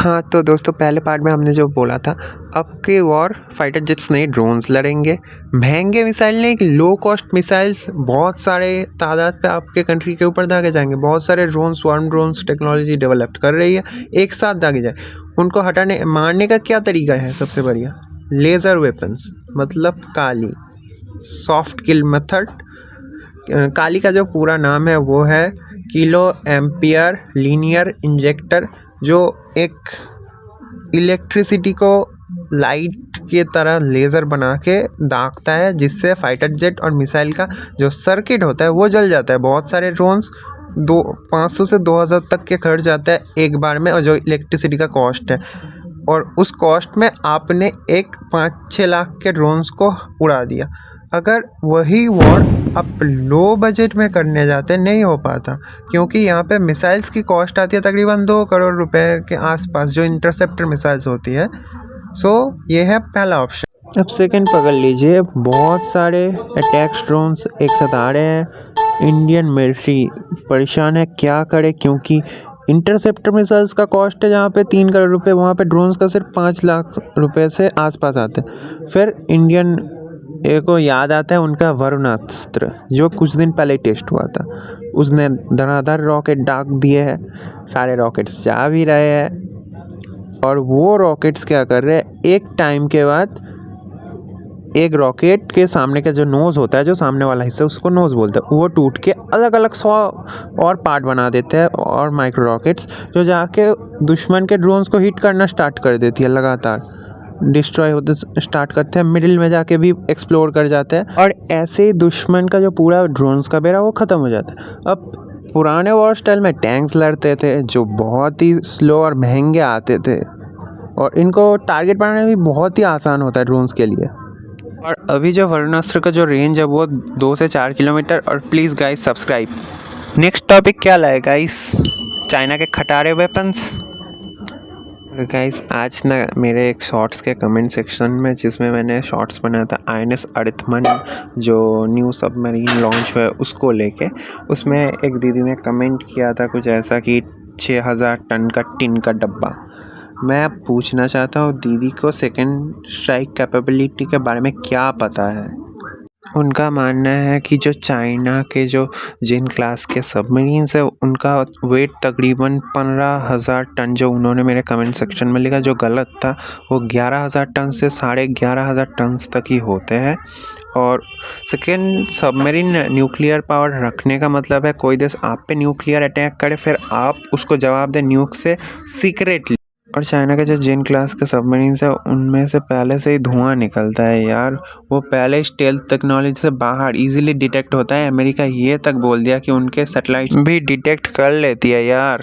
हाँ, तो दोस्तों पहले पार्ट में हमने जो बोला था, अब के वॉर फाइटर जेट्स नहीं ड्रोन्स लड़ेंगे। महंगे मिसाइल नहीं, लो कॉस्ट मिसाइल्स बहुत सारे तादाद पे आपके कंट्री के ऊपर दागे जाएंगे। बहुत सारे drones, warm drones technology develop कर रही है, एक साथ दागे जाए। उनको हटाने मारने का क्या तरीका है? सबसे बढ़िया लेज़र वेपन्स, मतलब काली, सॉफ्ट किल मेथड। काली का जो पूरा नाम है वो है किलो एम्पियर लीनियर इंजेक्टर, जो एक इलेक्ट्रिसिटी को लाइट की तरह लेज़र बना के दागता है, जिससे फाइटर जेट और मिसाइल का जो सर्किट होता है वो जल जाता है। बहुत सारे ड्रोन्स 500 से 2000 तक के खर्च जाता है एक बार में, और जो इलेक्ट्रिसिटी का कॉस्ट है, और उस कॉस्ट में आपने एक 5-6 लाख के ड्रोन्स को उड़ा दिया। अगर वही वॉर आप लो बजट में करने जाते नहीं हो पाता, क्योंकि यहाँ पे मिसाइल्स की कॉस्ट आती है तकरीबन 2 करोड़ रुपए के आसपास, जो इंटरसेप्टर मिसाइल्स होती है। सो ये है पहला ऑप्शन। अब सेकंड पकड़ लीजिए, बहुत सारे अटैक्स ड्रोन्स एक साथ आ रहे हैं। इंडियन मिलिट्री परेशान है, क्या करे, क्योंकि इंटरसेप्टर मिसाइल्स का कॉस्ट है जहाँ पे 3 करोड़ रुपए, वहाँ पे ड्रोन्स का सिर्फ 5 लाख रुपए से आसपास आते हैं। फिर इंडियन को याद आता है उनका वरुणास्त्र, जो कुछ दिन पहले टेस्ट हुआ था। उसने धड़ाधड़ रॉकेट दाग दिए हैं, सारे रॉकेट्स जा भी रहे हैं, और वो रॉकेट्स क्या कर रहे हैं, एक टाइम के बाद एक रॉकेट के सामने का जो नोज़ होता है, जो सामने वाला हिस्सा उसको नोज़ बोलते हैं, वो टूट के अलग अलग 100 और पार्ट बना देते हैं, और माइक्रो रॉकेट्स जो जाके दुश्मन के ड्रोन्स को हिट करना स्टार्ट कर देती है, लगातार डिस्ट्रॉय होते स्टार्ट करते हैं, मिडिल में जाके भी एक्सप्लोर कर जाते हैं, और ऐसे ही दुश्मन का जो पूरा ड्रोन्स का बेड़ा वो ख़त्म हो जाता है। अब पुराने वॉर स्टाइल में टैंक्स लड़ते थे जो बहुत ही स्लो और महंगे आते थे, और इनको टारगेट बनाना भी बहुत ही आसान होता है ड्रोन्स के लिए। और अभी जो वरुणास्त्र का जो रेंज है वो 2 से 4 किलोमीटर। और please guys subscribe. Next topic क्या लाए गाइस? चाइना के खटारे वेपन्स। गाइस आज ना मेरे एक शॉर्ट्स के कमेंट सेक्शन में, जिसमें मैंने शॉर्ट्स बनाया था INS अर्धमन जो न्यू सबमरीन लॉन्च हुआ है उसको लेके, उसमें एक दीदी ने कमेंट किया था कुछ ऐसा कि 6000 टन का टिन का डब्बा। मैं पूछना चाहता हूँ दीदी को सेकंड स्ट्राइक कैपेबिलिटी के बारे में क्या पता है। उनका मानना है कि जो चाइना के जो जिन क्लास के सबमरीन्स है उनका वेट तकरीबन 15,000 टन, जो उन्होंने मेरे कमेंट सेक्शन में लिखा, जो गलत था। वो 11,000 टन से 11,500 टन तक ही होते हैं। और सेकेंड, सबमरीन न्यूक्लियर पावर रखने का मतलब है कोई देश आप पे न्यूक्लियर अटैक करे, फिर आप उसको जवाब दें न्यूक से सीक्रेटली। और चाइना के जो जिन क्लास के सबमरीन्स है उनमें से पहले से ही धुआं निकलता है यार, वो पहले स्टेल्थ टेक्नोलॉजी से बाहर इजीली डिटेक्ट होता है। अमेरिका ये तक बोल दिया कि उनके सैटेलाइट भी डिटेक्ट कर लेती है यार।